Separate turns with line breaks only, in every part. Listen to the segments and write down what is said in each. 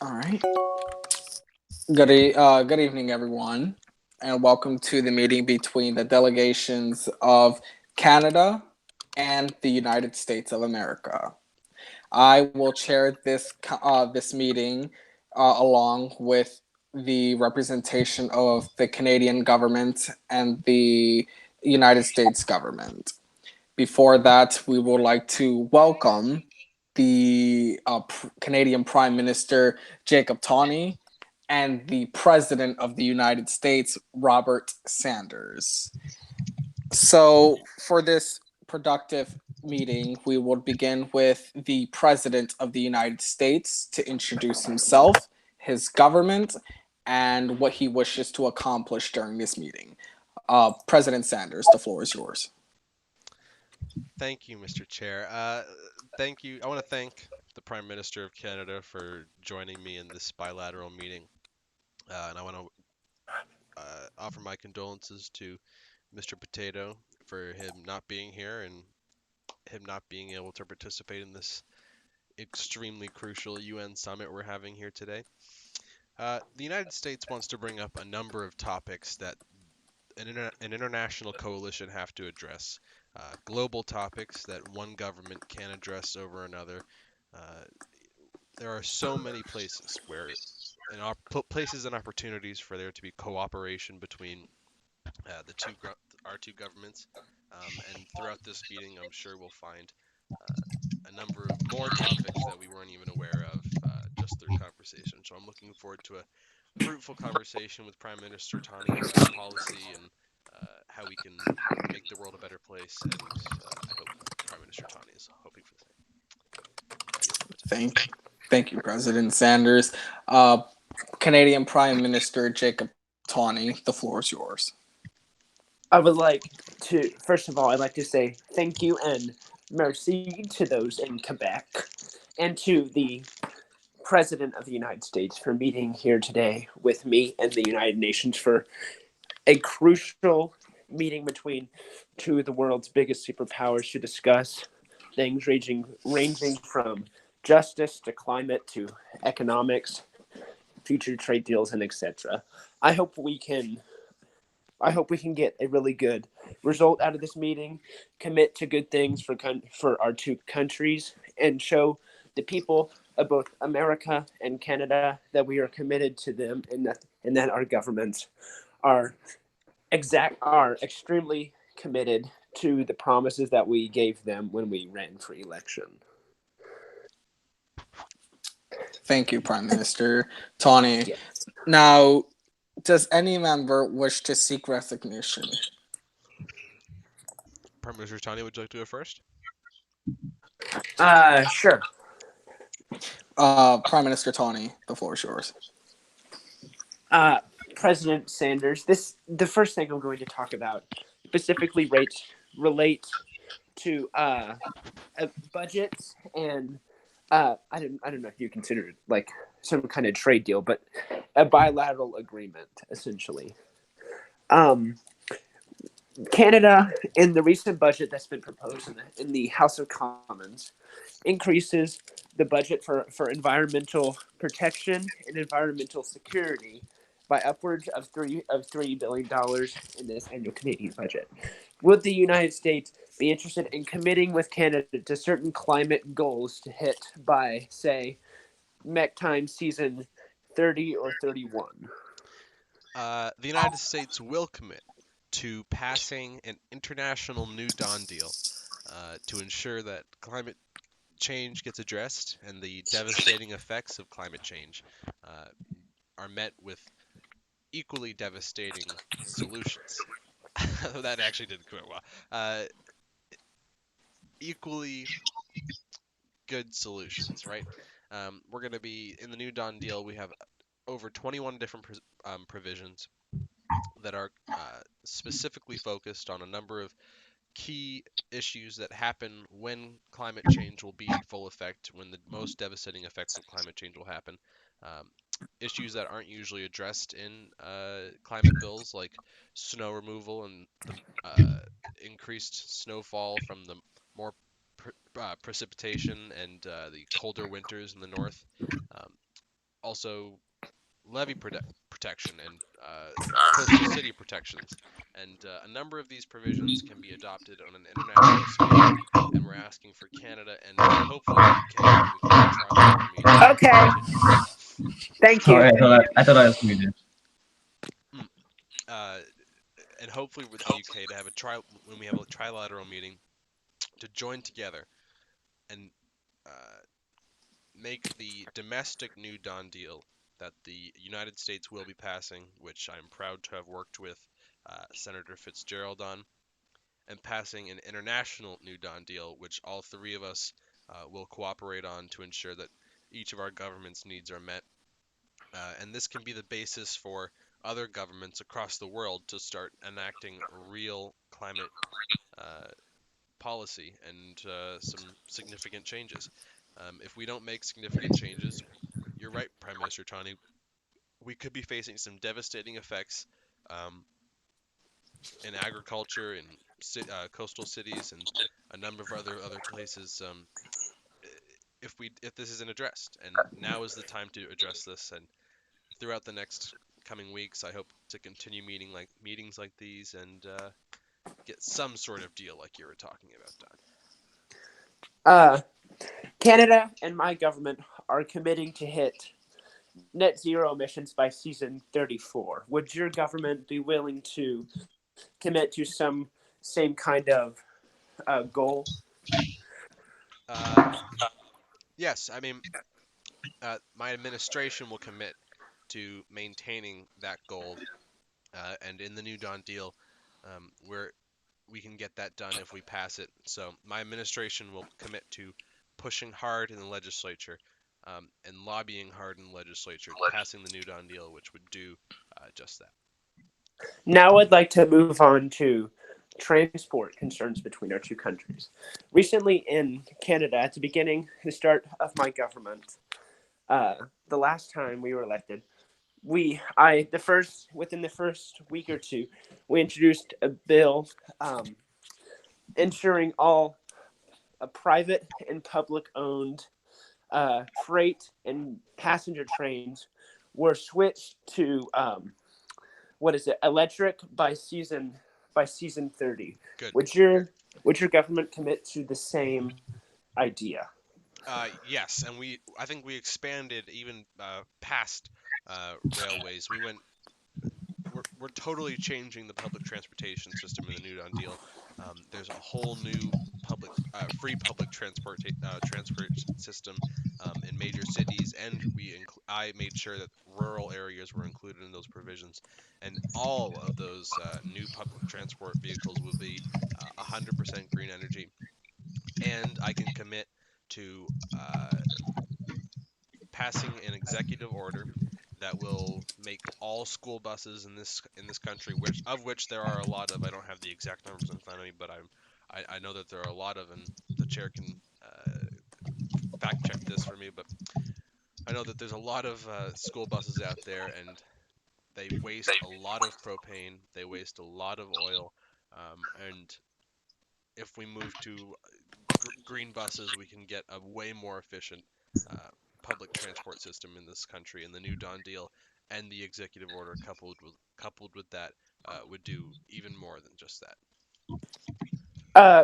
All right. Good evening, everyone, and welcome to the meeting between the delegations of Canada and the United States of America. I will chair this meeting along with the representation of the Canadian government and the United States government. Before that, we would like to welcome the Canadian Prime Minister Jacob Tawney and the President of the United States, Robert Sanders. So, for this productive meeting, we will begin with the President of the United States to introduce himself, his government, and what he wishes to accomplish during this meeting. President Sanders, the floor is yours.
Thank you, Mr. Chair. Thank you. I want to thank the Prime Minister of Canada for joining me in this bilateral meeting. And I want to offer my condolences to Mr. Potato for him not being here and him not being able to participate in this extremely crucial UN summit we're having here today. The United States wants to bring up a number of topics that an international coalition have to address. Global topics that one government can address over another. Uh, there are so many places where places and opportunities for there to be cooperation between the our two governments. And throughout this meeting, I'm sure we'll find a number of more topics that we weren't even aware of just through conversation. So I'm looking forward to a fruitful conversation with Prime Minister Tawney about policy and how we can make the world a better place. And I hope Prime Minister Tawney is hoping for the same. I yield the baton.
Thank, thank you, President Sanders. Uh, Canadian Prime Minister Jacob Tawney, the floor is yours.
I would like to, first of all, I'd like to say thank you and merci to those in Quebec and to the President of the United States for meeting here today with me and the United Nations for a crucial meeting between two of the world's biggest superpowers to discuss things ranging from justice to climate to economics, future trade deals, and etc. I hope we can I hope we can get a really good result out of this meeting, commit to good things for our two countries, and show the people of both America and Canada that we are committed to them, and that our governments are are extremely committed to the promises that we gave them when we ran for election.
Thank you, Prime Minister Tawney.
Yes.
Now, does any member wish to seek recognition?
Prime Minister Tawney, would you like to go first?
Sure.
Prime Minister Tawney, the floor is yours.
uh, President Sanders, the first thing I'm going to talk about specifically relate to budgets and I don't know if you consider it like some kind of trade deal, but a bilateral agreement essentially. Um, Canada, in the recent budget that's been proposed in the House of Commons, increases the budget for environmental protection and environmental security by upwards of $3 billion in this annual Canadian budget. Would the United States be interested in committing with Canada to certain climate goals to hit by, say, MEC time season 30 or 31?
The United States will commit to passing an international New Dawn deal to ensure that climate change gets addressed and the devastating effects of climate change uh, are met with equally devastating solutions. That actually didn't come out well. Equally good solutions, right? We're going to be in the New Dawn deal. We have over 21 different provisions that are specifically focused on a number of key issues that happen when climate change will be in full effect, when the most devastating effects of climate change will happen. Um, Issues that aren't usually addressed in climate bills, like snow removal and the increased snowfall from the more precipitation and the colder winters in the north. Um, also levee protection and coastal city protections. And a number of these provisions can be adopted on an international scale. And we're asking for Canada and hopefully the UK, when we can have a trilateral meeting,
Okay.
to do that.
Thank you.
Sorry, I thought I was muted.
Uh, and hopefully with the UK to have when we have a trilateral meeting to join together and make the domestic New Dawn deal that the United States will be passing, which I'm proud to have worked with Senator Fitzgerald on, and passing an international New Dawn deal, which all three of us will cooperate on to ensure that each of our government's needs are met. And this can be the basis for other governments across the world to start enacting real climate uh, policy and some significant changes. If we don't make significant changes, you're right, Prime Minister Tawney, we could be facing some devastating effects um, in agriculture, in coastal cities, and a number of other places if this isn't addressed. And now is the time to address this. And throughout the next coming weeks, I hope to continue meetings like these and get some sort of deal like you were talking about, Don.
Canada and my government are committing to hit net zero emissions by season 34. Would your government be willing to commit to some same kind of goal?
Yes, I mean, my administration will commit to maintaining that goal, and in the New Dawn deal, we can get that done if we pass it. So my administration will commit to pushing hard in the legislature and lobbying hard in the legislature, passing the New Dawn deal, which would do just that.
Now I'd like to move on to transport concerns between our two countries. Recently in Canada, at the start of my government, the last time we were elected, within the first week or two, we introduced a bill ensuring all private and public owned freight and passenger trains were switched to electric by season 30.
Good.
Would your government commit to the same idea?
Yes, and I think we expanded even past railways. We're totally changing the public transportation system in the New Dawn deal. There's a whole new free public transport system in major cities, and I made sure that rural areas were included in those provisions, and all of those new public transport vehicles will be 100% green energy, and I can commit to passing an executive order that will make all school buses in this country, which there are a lot of. I don't have the exact numbers in front of me, but I know that there are a lot of, and the chair can fact check this for me. But I know that there's a lot of school buses out there, and they waste a lot of propane, they waste a lot of oil, and if we move to green buses, we can get a way more efficient public transport system in this country. And the New Dawn deal and the executive order coupled with that would do even more than just that.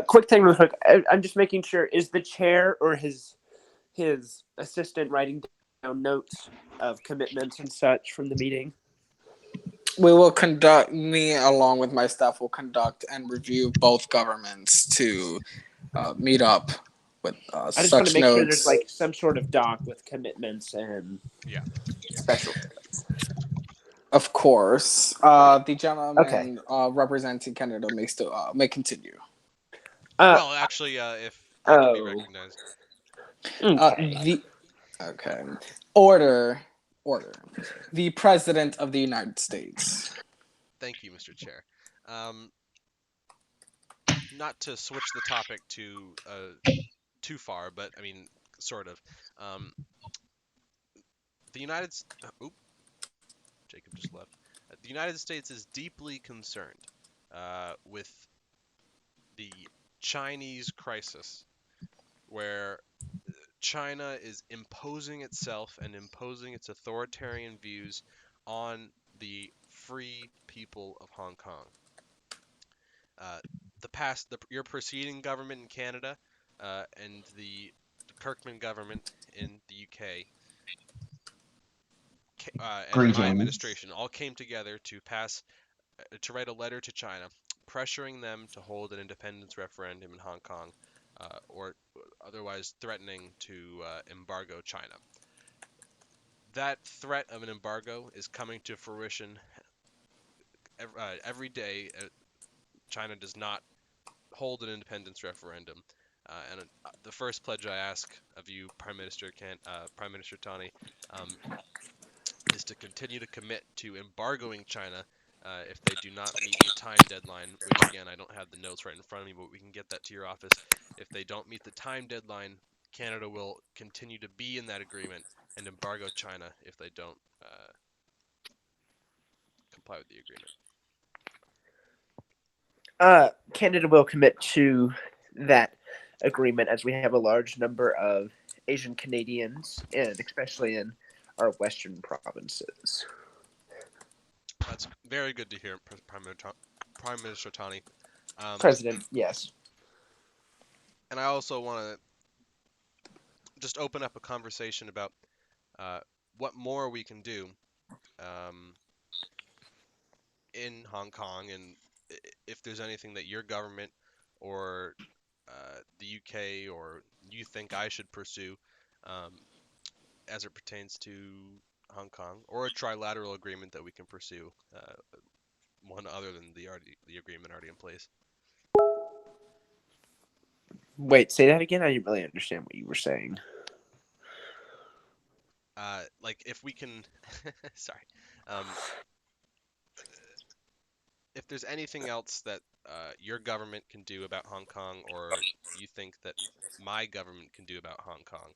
Quick thing, real quick. I'm just making sure: is the chair or his assistant writing down notes of commitments and such from the meeting?
Me along with my staff will conduct and review both governments to meet up with
I just want
such
to make sure
notes.
there's like some sort of doc with commitments and special.
Of course, the gentleman representing Canada may continue.
Well, actually, if I can be recognized.
Okay. Order. The President of the United States.
Thank you, Mr. Chair. Not to switch the topic too far, but I mean, sort of. The United Jacob just left. The United States is deeply concerned with the Chinese crisis, where China is imposing itself and imposing its authoritarian views on the free people of Hong Kong. Your preceding government in Canada and the Kirkman government in the UK and my
Greetings.
administration all came together to write a letter to China, pressuring them to hold an independence referendum in Hong Kong, or otherwise threatening to embargo China. That threat of an embargo is coming to fruition every day. China does not hold an independence referendum. And the first pledge I ask of you, Prime Minister Tawney, is to continue to commit to embargoing China if they do not meet the time deadline, which again, I don't have the notes right in front of me, but we can get that to your office. If they don't meet the time deadline, Canada will continue to be in that agreement and embargo China if they don't comply with the agreement.
Canada will commit to that agreement as we have a large number of Asian Canadians, and especially in our western provinces.
That's very good to hear, Prime Minister Tawney.
President, yes.
And I also want to just open up a conversation about what more we can do in Hong Kong, and if there's anything that your government or the UK or you think I should pursue as it pertains to Hong Kong, or a trilateral agreement that we can pursue, one other than the agreement already in place.
Wait, say that again? I didn't really understand what you were saying.
Like if we can, sorry, if there's anything else that your government can do about Hong Kong, or you think that my government can do about Hong Kong,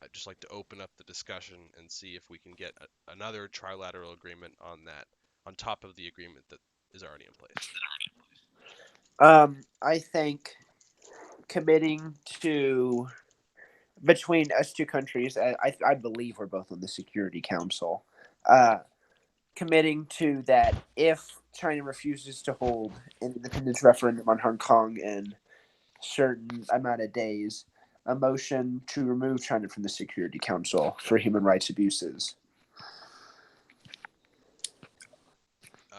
I'd just like to open up the discussion and see if we can get another trilateral agreement on that, on top of the agreement that is already in place.
I think committing to between us two countries, I believe we're both on the Security Council. Committing to that if China refuses to hold an independence referendum on Hong Kong in certain amount of days, a motion to remove China from the Security Council for human rights abuses.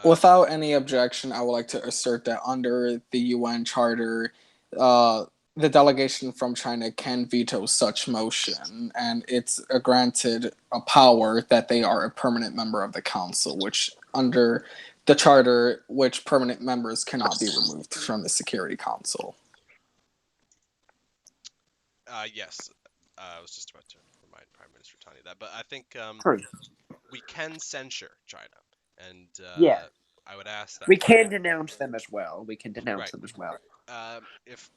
Without any objection, I would like to assert that under the UN Charter, the delegation from China can veto such motion, and it's granted a power that they are a permanent member of the council, which under the charter, which permanent members cannot be removed from the Security Council.
Yes, I was just about to remind Prime Minister Tawney that, but I think we can censure China, and
yeah,
I would ask that
we can denounce them as well.
If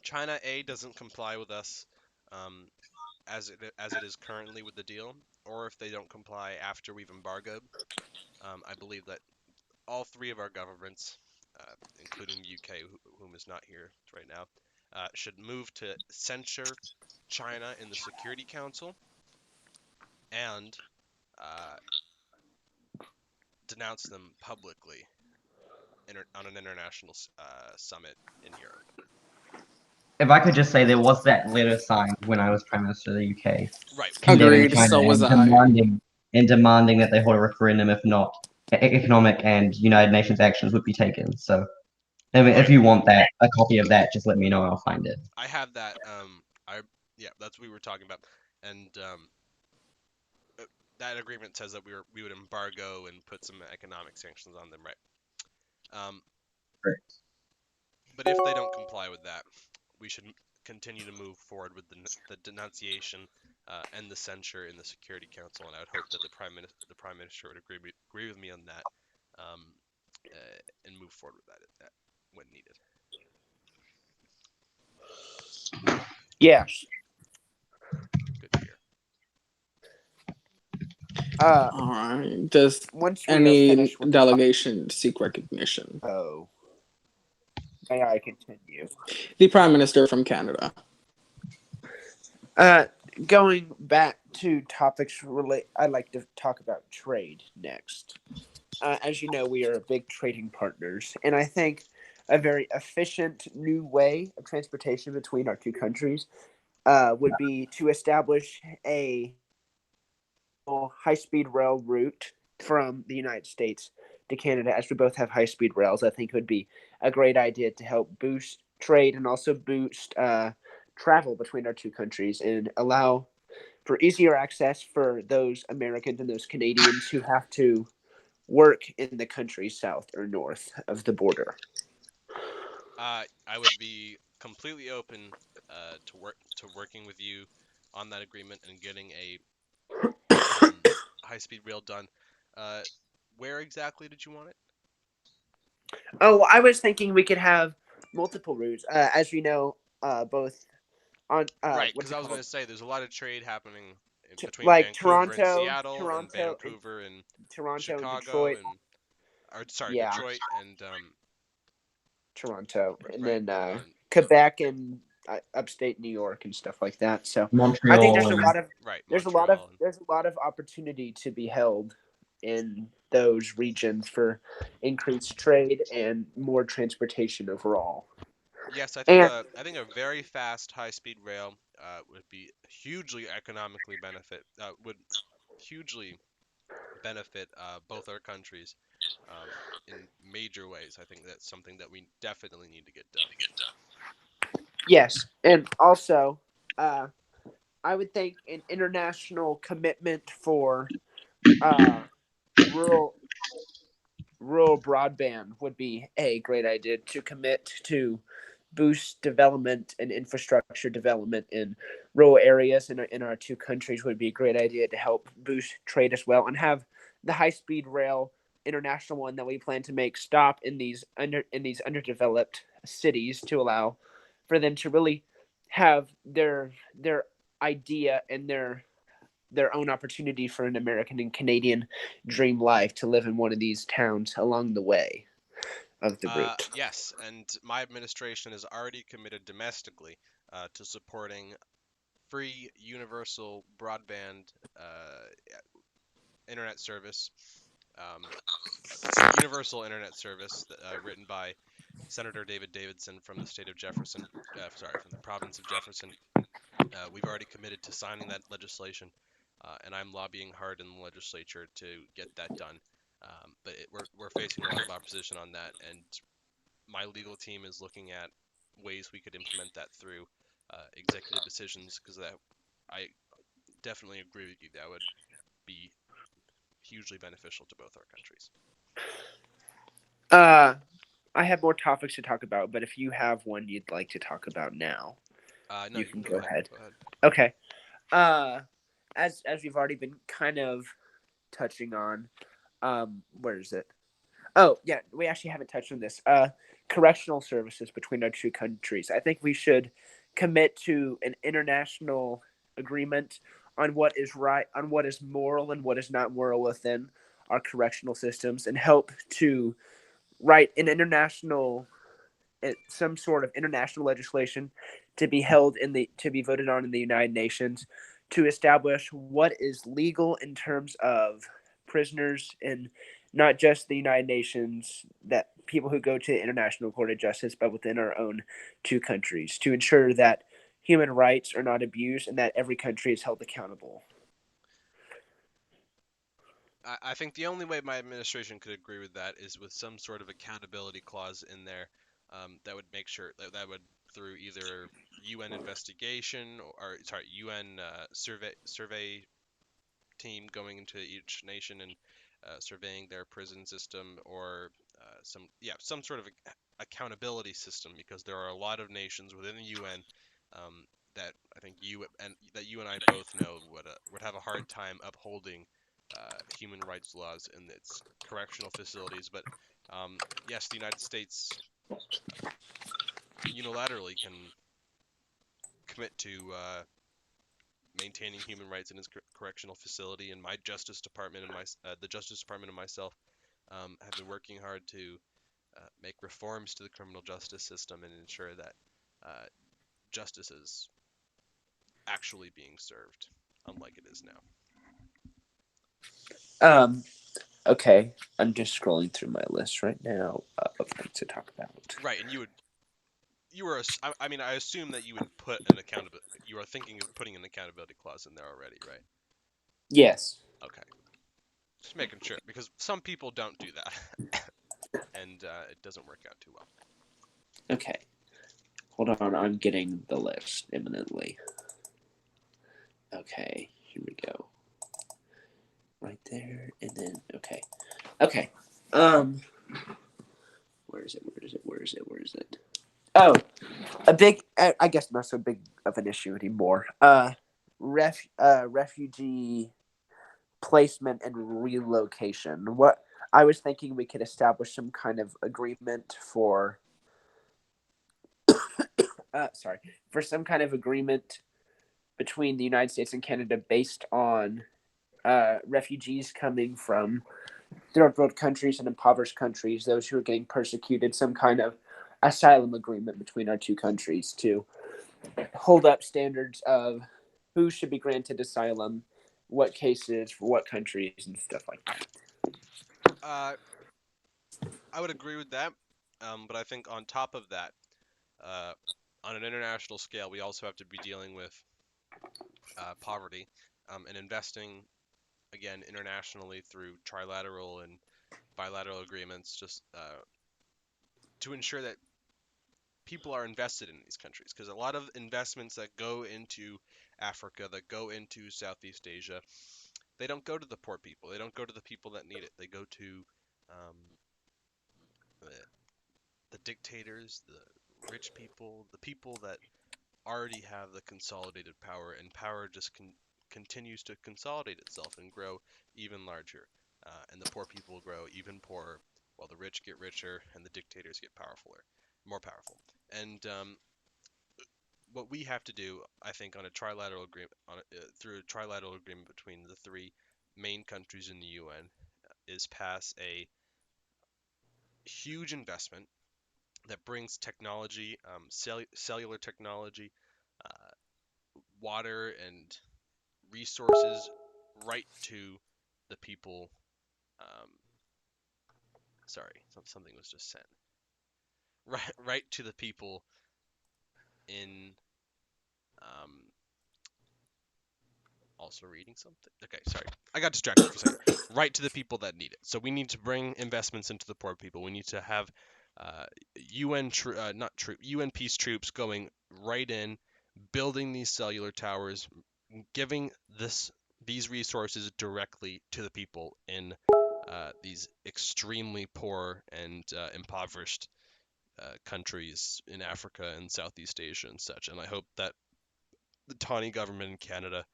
China doesn't comply with us as it is currently with the deal, or if they don't comply after we've embargoed, I believe that all three of our governments, including the UK, whom is not here right now, should move to censure China in the Security Council and denounce them publicly on an international summit in Europe.
If I could just say, there was that letter signed when I was Prime Minister of the UK,
Right.
condemning
Agreed.
China
So was
and demanding that they hold a referendum. If not, economic and United Nations actions would be taken. So, I mean, if you want that, a copy of that, just let me know. I'll find it.
I have that. That's what we were talking about, and that agreement says that we would embargo and put some economic sanctions on them, right?
Great.
But if they don't comply with that, we should continue to move forward with the denunciation and the censure in the Security Council, and I would hope that the Prime Minister would agree with me on that, and move forward with that when needed.
Yes.
Good to hear.
All right. Does
Once we are
any
finished with
delegation seek recognition?
Oh, may I continue?
The Prime Minister from Canada.
Uh, Going back to topics relate, I'd like to talk about trade next. As you know, we are big trading partners, and I think a very efficient new way of transportation between our two countries would be to establish a high-speed rail route from the United States to Canada. As we both have high-speed rails, I think it would be a great idea to help boost trade and also boost travel between our two countries and allow for easier access for those Americans and those Canadians who have to work in the country south or north of the border.
I would be completely open to working with you on that agreement and getting a high-speed rail done. Uh, where exactly did you want it?
Oh, I was thinking we could have multiple routes. As we know, both on
Right,
what's
because
it
I was going
called?
to say there's a lot of trade happening between
Like
Vancouver and
Toronto,
Seattle, and
Toronto, and
Vancouver and
Toronto and
Chicago,
Detroit.
and or sorry,
Yeah,
Detroit and
Toronto, and
right.
then Quebec and upstate New York and stuff like that. So I think
Montreal and
Right, Montreal. And,
there's a lot of opportunity to be held in those regions for increased trade and more transportation overall.
yes,
And
I think a very fast high-speed rail would be hugely economically would hugely benefit both our countries um, in major ways. I think that's something that we definitely need to get done.
yes, and also uh, I would think an international commitment for uh, rural rural broadband would be a great idea to commit to boost development and infrastructure development in rural areas in our two countries would be a great idea to help boost trade as well and have the high speed rail international one that we plan to make stop in these underdeveloped cities to allow for them to really have their idea and their own opportunity for an American and Canadian dream life to live in one of these towns along the way of the route.
Yes, and my administration is already committed domestically to supporting free universal broadband internet service, um, universal internet service written by Senator David Davidson from the state of Jefferson, from the province of Jefferson. We've already committed to signing that legislation, and I'm lobbying hard in the legislature to get that done. But we're facing a lot of opposition on that, and my legal team is looking at ways we could implement that through executive decisions because that I definitely agree with you. That would be hugely beneficial to both our countries.
Uh, I have more topics to talk about, but if you have one you'd like to talk about now,
No,
you
you
can
can
go ahead.
Go ahead.
Okay. Uh, as we've already been kind of touching on, where is it? Oh, yeah, we actually haven't touched on this. Correctional services between our two countries. I think we should commit to an international agreement on what is right, on what is moral and what is not moral within our correctional systems, and help to write an international, some sort of international legislation to be held in the to be voted on in the United Nations to establish what is legal in terms of prisoners in not just the United Nations, that people who go to the International Court of Justice, but within our own two countries to ensure that human rights are not abused and that every country is held accountable.
I think the only way my administration could agree with that is with some sort of accountability clause in there that would make sure that would through either UN investigation or sorry UN survey team going into each nation and surveying their prison system or some sort of accountability system because there are a lot of nations within the UN that I think you and I both know would have a hard time upholding human rights laws in its correctional facilities. But yes, the United States unilaterally can commit to maintaining human rights in its correctional facility, and my Justice Department and the Justice Department and myself have been working hard to make reforms to the criminal justice system and ensure that uh, justice is actually being served, unlike it is now.
Okay. I'm just scrolling through my list right now of things to talk about.
Right, and I assume that you would you are thinking of putting an accountability clause in there already, right?
Yes.
Okay. Just making sure, because some people don't do that, and it doesn't work out too well.
Okay. Hold on, I'm getting the list imminently. Okay, here we go. Right there, and then okay. Okay. Where is it? Oh, a big. I guess not so big of an issue anymore. Refugee placement and relocation. What I was thinking we could establish some kind of agreement for. For some kind of agreement between the United States and Canada based on refugees coming from third world countries and impoverished countries, those who are getting persecuted, some kind of asylum agreement between our two countries to hold up standards of who should be granted asylum, what cases, for what countries, and stuff like that.
I would agree with that, but I think on top of that, on an international scale, we also have to be dealing with poverty and investing, again, internationally through trilateral and bilateral agreements, just to ensure that people are invested in these countries. Because a lot of investments that go into Africa, that go into Southeast Asia, they don't go to the poor people. They don't go to the people that need it. They go to the dictators, the rich people, the people that already have the consolidated power, and power just continues to consolidate itself and grow even larger. And the poor people grow even poorer, while the rich get richer and the dictators get more powerful. And what we have to do, I think, on a trilateral agreement, through a trilateral agreement between the three main countries in the UN, is pass a huge investment that brings technology, cellular technology, uh, water, and resources right to the people. Um, sorry, something was just sent. Right to the people in. Um, also reading something. Okay, sorry, I got distracted for a second. Right to the people that need it. So we need to bring investments into the poor people. We need to have UN peace troops going right in, building these cellular towers, giving these resources directly to the people in these extremely poor and impoverished countries in Africa and Southeast Asia and such. And I hope that the Tawney government in Canada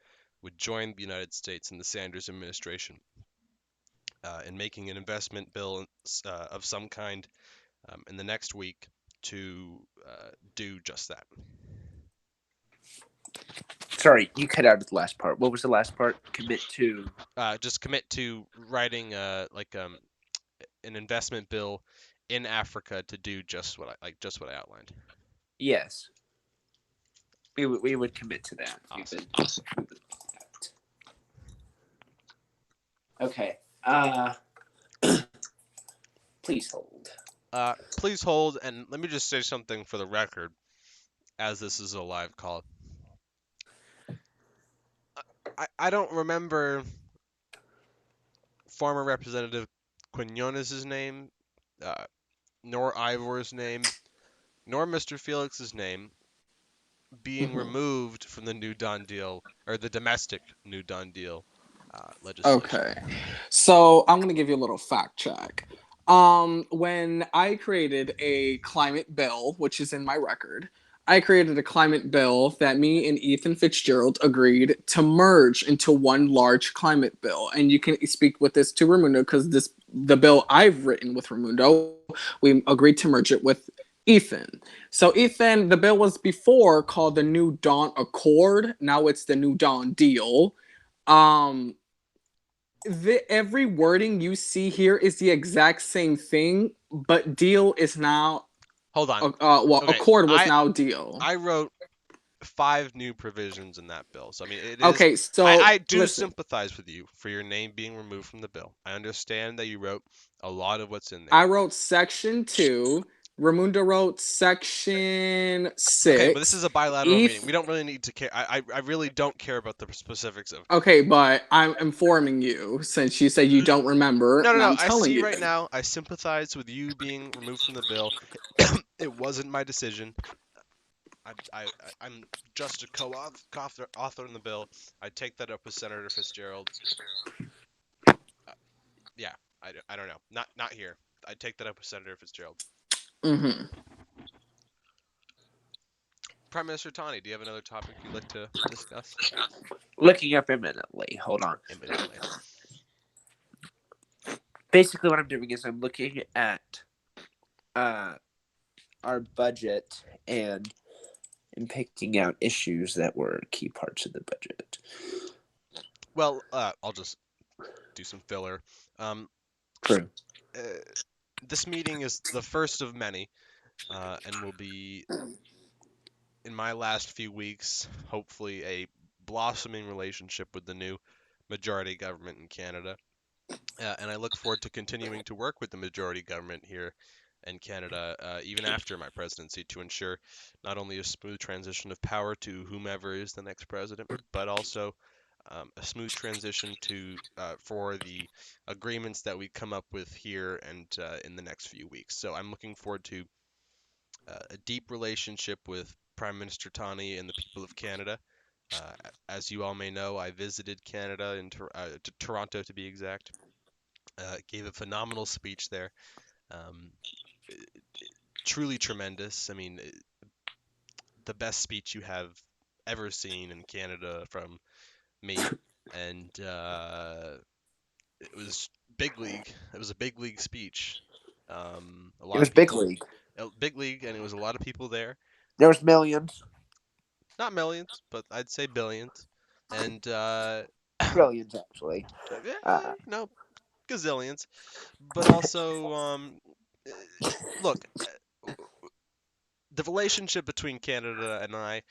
would join the United States and the Sanders administration in making an investment bill of some kind in the next week to do just that.
Sorry, you cut out the last part. What was the last part?
Just commit to writing an investment bill in Africa to do just what I outlined.
Yes. We would commit to that.
Awesome.
Okay. Please hold.
Please hold, and let me just say something for the record, as this is a live call. I don't remember former Representative Quinones' name, nor Ivor's name, nor Mr. Felix's name being removed from the New Dawn deal, or the domestic New Dawn deal legislation.
Okay. So I'm going to give you a little fact check. When I created a climate bill, which is in my record, I created a climate bill that me and Ethan Fitzgerald agreed to merge into one large climate bill. And you can speak with this to Raimundo, because the bill I've written with Raimundo, we agreed to merge it with Ethan. So Ethan, the bill was before called the New Dawn Accord. Now it's the New Dawn Deal. Every wording you see here is the exact same thing, but deal is now.
Hold on.
Okay.
Okay,
Accord was now deal.
I wrote 5 new provisions in that bill. So I mean, it is.
Okay, so
I do
listen.
sympathize with you for your name being removed from the bill. I understand that you wrote a lot of what's in there.
I wrote section 2. Ramunda wrote section 6.
Okay, but this is a bilateral
Eth-
meeting. We don't really need to care. I really don't care about the specifics of.
Okay, but I'm informing you since you said you don't remember,
No, no,
and
no.
I'm
I
telling
see
you.
right now. I sympathize with you being removed from the bill. It wasn't my decision. I'm just a co-author in the bill. I take that up with Senator Fitzgerald. Yeah, I don't know. Not here. I take that up with Senator Fitzgerald.
Mm-hmm.
Prime Minister Tawney, do you have another topic you'd like to discuss?
Looking up imminently. Hold on.
Imminently.
Basically, what I'm doing is I'm looking at our budget and picking out issues that were key parts of the budget.
Well, I'll just do some filler.
True.
This meeting is the first of many, and will be, in my last few weeks, hopefully a blossoming relationship with the new majority government in Canada. And I look forward to continuing to work with the majority government here in Canada, even after my presidency, to ensure not only a smooth transition of power to whomever is the next president, but also a smooth transition to for the agreements that we come up with here and in the next few weeks. So I'm looking forward to a deep relationship with Prime Minister Tawney and the people of Canada. As you all may know, I visited Canada in to Toronto, to be exact. Gave a phenomenal speech there. Um, Truly tremendous. I mean, the best speech you have ever seen in Canada from me, and it was big league. It was a big league speech. A lot
It was
of
big
people,
league.
big league, and it was a lot of people there.
There was millions.
Not millions, but I'd say billions, and
Trillions, actually.
no, gazillions. But also, look, the relationship between Canada and I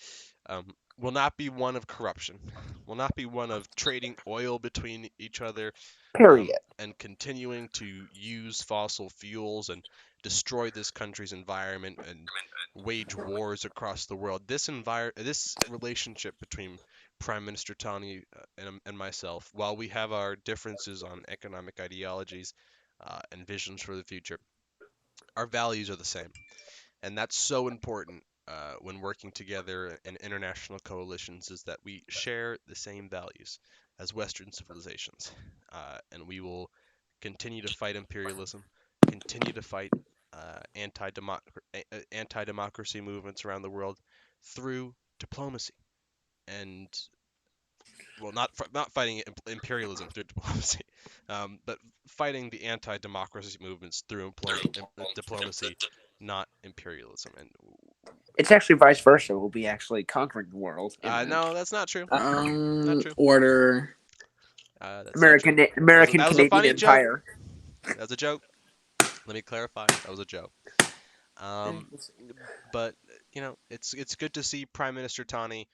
will not be one of corruption, will not be one of trading oil between each other,
Period.
and continuing to use fossil fuels and destroy this country's environment and wage wars across the world. This relationship between Prime Minister Tawney and myself, while we have our differences on economic ideologies and visions for the future, our values are the same. And that's so important when working together in international coalitions, is that we share the same values as Western civilizations. And we will continue to fight imperialism, continue to fight anti-democracy movements around the world through diplomacy. And well, not fighting imperialism through diplomacy, but fighting the anti-democracy movements through diplomacy, not imperialism. And
It's actually vice versa. We'll be actually conquering the world.
no, that's not true. Not true.
Order.
That's
American
not true.
American
That was a
Canadian
funny joke.
Empire.
That was a joke. Let me clarify. That was a joke. But it's good to see Prime Minister Tawney.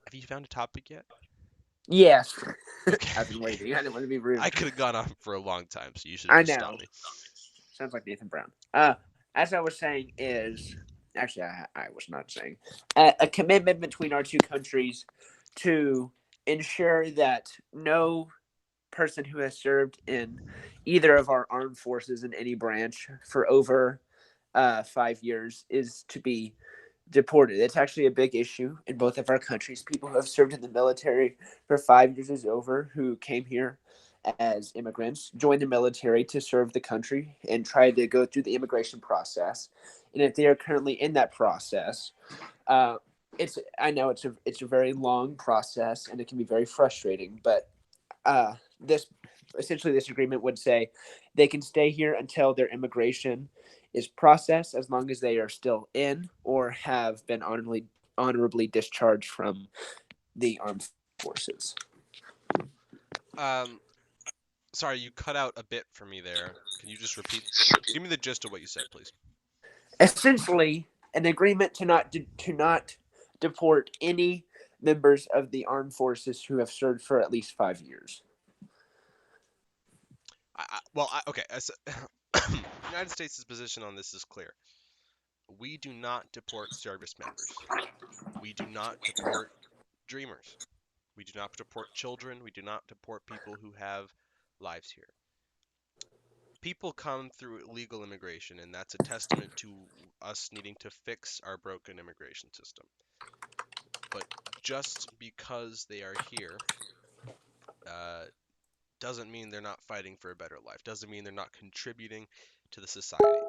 Have you found a topic yet?
Yes.
Okay.
I've been waiting. I didn't want to be rude.
I could have gone on for a long time, so you should
I
have just
know.
stopped me.
Sounds like Nathan Brown. As I was saying is, actually, I was not saying, a commitment between our two countries to ensure that no person who has served in either of our armed forces in any branch for over 5 years is to be deported. It's actually a big issue in both of our countries. People who have served in the military for 5 years is over, who came here as immigrants, joined the military to serve the country and tried to go through the immigration process. And if they are currently in that process, I know it's a very long process and it can be very frustrating. But this agreement would say they can stay here until their immigration is processed, as long as they are still in or have been honorably discharged from the armed forces.
Sorry, you cut out a bit for me there. Can you just repeat? Give me the gist of what you said, please.
Essentially, an agreement to not deport any members of the armed forces who have served for at least 5 years.
Okay. United States' position on this is clear. We do not deport service members. We do not deport dreamers. We do not deport children. We do not deport people who have lives here. People come through illegal immigration, and that's a testament to us needing to fix our broken immigration system. But just because they are here doesn't mean they're not fighting for a better life, doesn't mean they're not contributing to the society.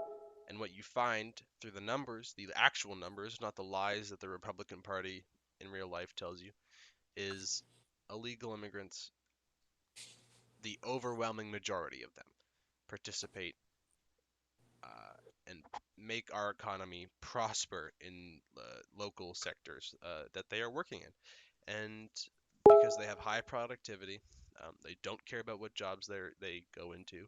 And what you find through the numbers, the actual numbers, not the lies that the Republican Party in real life tells you, is illegal immigrants, the overwhelming majority of them, participate and make our economy prosper in local sectors that they are working in. And because they have high productivity, they don't care about what jobs they go into.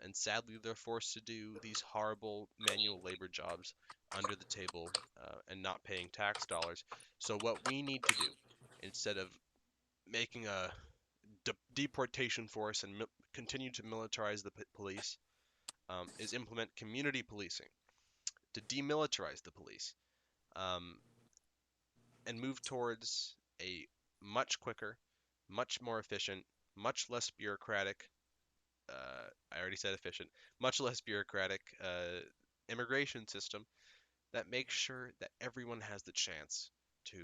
And sadly, they're forced to do these horrible manual labor jobs under the table and not paying tax dollars. So what we need to do, instead of making a deportation force and continue to militarize the police, is implement community policing to demilitarize the police um, and move towards a much quicker, much more efficient, much less bureaucratic. I already said efficient, much less bureaucratic immigration system that makes sure that everyone has the chance to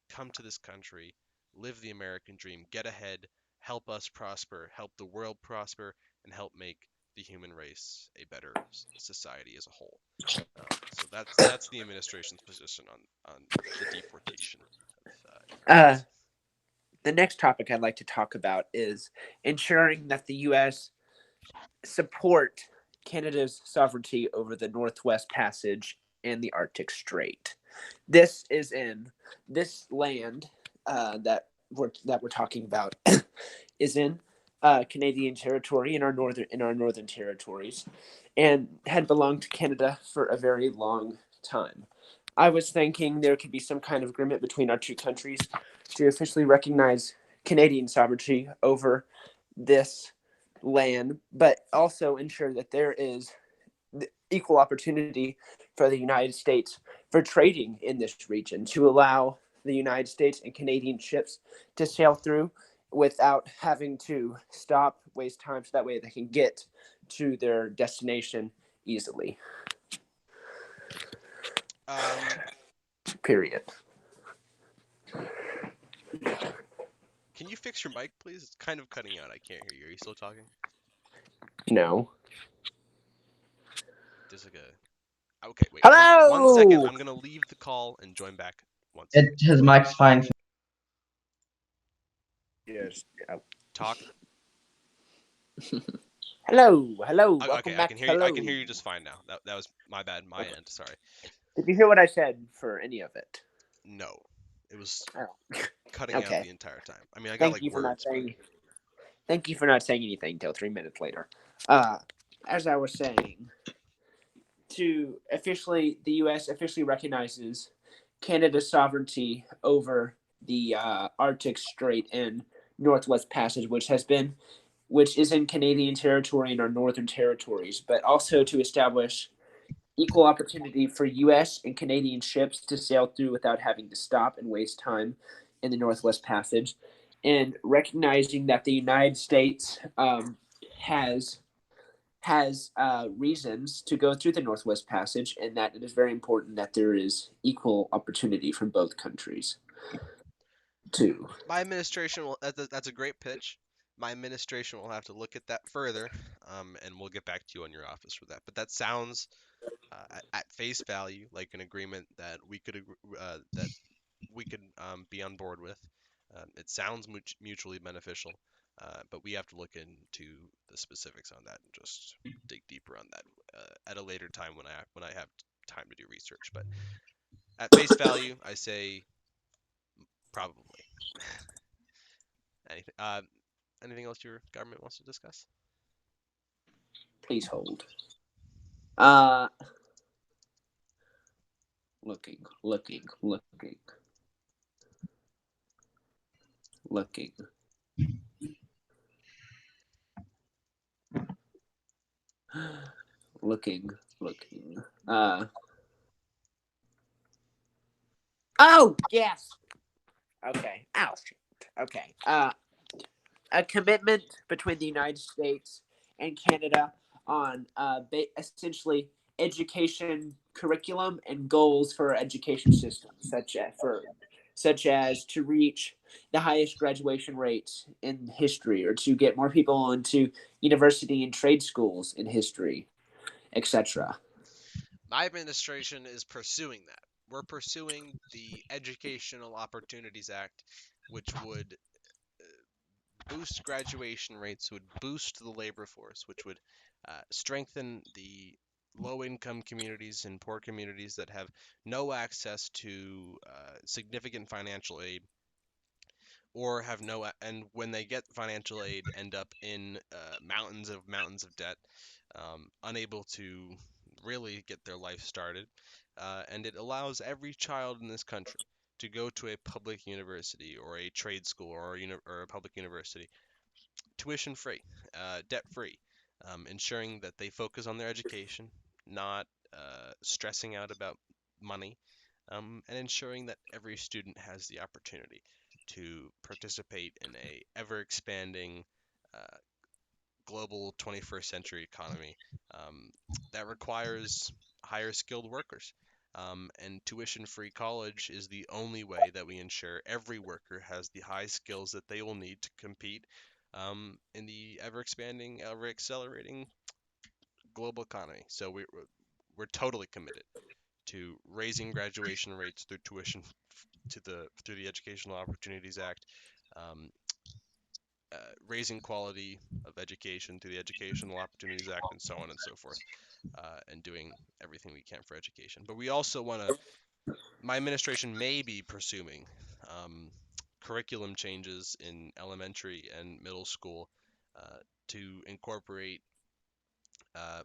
come to this country, live the American dream, get ahead, help us prosper, help the world prosper, and help make the human race a better society as a whole. So that's the administration's position on the deportation of immigrants.
The next topic I'd like to talk about is ensuring that the U.S. support Canada's sovereignty over the Northwest Passage and the Arctic Strait. This is in this land that we're talking about is in Canadian territory in our northern territories, and had belonged to Canada for a very long time. I was thinking there could be some kind of agreement between our two countries to officially recognize Canadian sovereignty over this land, but also ensure that there is equal opportunity for the United States for trading in this region, to allow the United States and Canadian ships to sail through without having to stop, waste time, so that way they can get to their destination easily. Period.
Can you fix your mic, please? It's kind of cutting out. I can't hear you. Are you still talking?
No.
There's like a. Okay, wait.
Hello!
1 second. I'm gonna leave the call and join back. 1 second.
His mic's fine.
Yes.
Talk.
Hello. Welcome
Okay,
back.
I can hear you. I can hear you just fine now. That was my bad. My end. Sorry.
Did you hear what I said for any of it?
No, it was
Oh.
cutting out the entire time. I mean, I got
Thank
like
you for not
words.
saying. Thank you for not saying anything till 3 minutes later. As I was saying, the U.S. officially recognizes Canada's sovereignty over the Arctic Strait and Northwest Passage, which is in Canadian territory and our northern territories, but also to establish equal opportunity for U.S. and Canadian ships to sail through without having to stop and waste time in the Northwest Passage, and recognizing that the United States has reasons to go through the Northwest Passage, and that it is very important that there is equal opportunity from both countries. Too.
My administration will. That's a great pitch. My administration will have to look at that further, and we'll get back to you on your office for that. But that sounds, at face value, like an agreement that we could be on board with. It sounds mutually beneficial, but we have to look into the specifics on that and just dig deeper on that at a later time when I have time to do research. But at face value, I say probably. Anything else your government wants to discuss?
Please hold. looking. Oh, yes. Okay. Ow, shit. Okay. A commitment between the United States and Canada on essentially education curriculum and goals for our education system, such as to reach the highest graduation rates in history, or to get more people into university and trade schools in history, etc.
My administration is pursuing that. We're pursuing the Educational Opportunities Act, which would boost graduation rates, would boost the labor force, which would strengthen the low-income communities and poor communities that have no access to significant financial aid, or have no, and when they get financial aid, end up in mountains of debt, unable to really get their life started. And it allows every child in this country to go to a public university or a trade school or a public university, tuition free, debt free, ensuring that they focus on their education, not stressing out about money, and ensuring that every student has the opportunity to participate in a ever expanding global 21st century economy that requires higher skilled workers. And tuition free college is the only way that we ensure every worker has the high skills that they will need to compete in the ever expanding, ever accelerating global economy. So we're totally committed to raising graduation rates through tuition through the Educational Opportunities Act, um, raising quality of education through the Educational Opportunities Act, and so on and so forth, and doing everything we can for education. But we also want to. My administration may be pursuing curriculum changes in elementary and middle school to incorporate uh,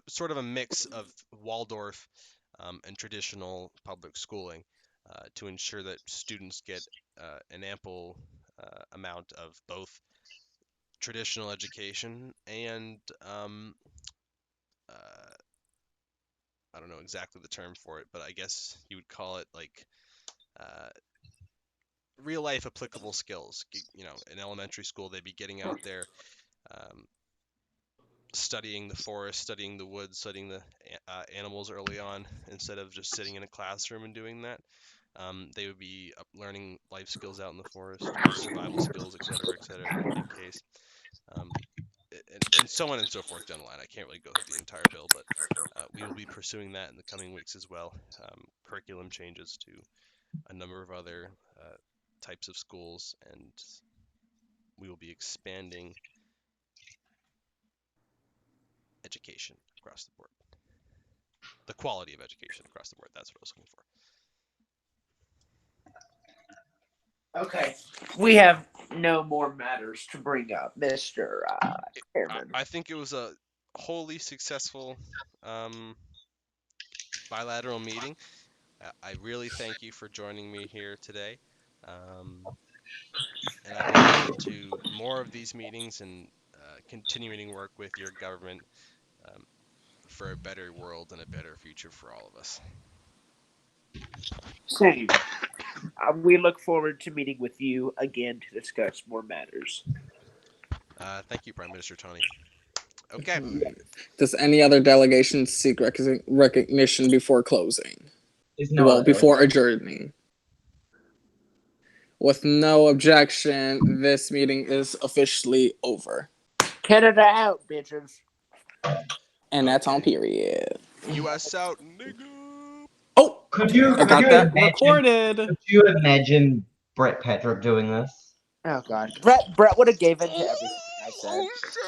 sort of a mix of Waldorf and traditional public schooling to ensure that students get an ample amount of both traditional education and uh, I don't know exactly the term for it, but I guess you would call it like uh, real life applicable skills. You know, in elementary school, they'd be getting out there, um, studying the forest, studying the woods, studying the animals early on, instead of just sitting in a classroom and doing that. They would be learning life skills out in the forest, survival skills, et cetera, in the case. Um, and so on and so forth down the line. I can't really go through the entire bill, but we will be pursuing that in the coming weeks as well. Curriculum changes to a number of other types of schools, and we will be expanding education across the board. The quality of education across the board. That's what I was looking for.
Okay. We have no more matters to bring up, Mr. Chairman.
I think it was a wholly successful bilateral meeting. I really thank you for joining me here today. And I look forward to more of these meetings and continuing to work with your government um, for a better world and a better future for all of us.
Same. We look forward to meeting with you again to discuss more matters.
Thank you, Prime Minister Tawney. Okay.
Does any other delegation seek recognition before closing?
There's no
Well,
other.
before adjourning. With no objection, this meeting is officially over.
Canada out, bitches.
And that's on
Okay.
period.
U.S. out, nigga.
Oh,
Could you
I got that
imagine?
recorded.
Could you imagine Brett Patrick doing this?
Oh god, Brett would have gave in to everything I said.
Oh shit.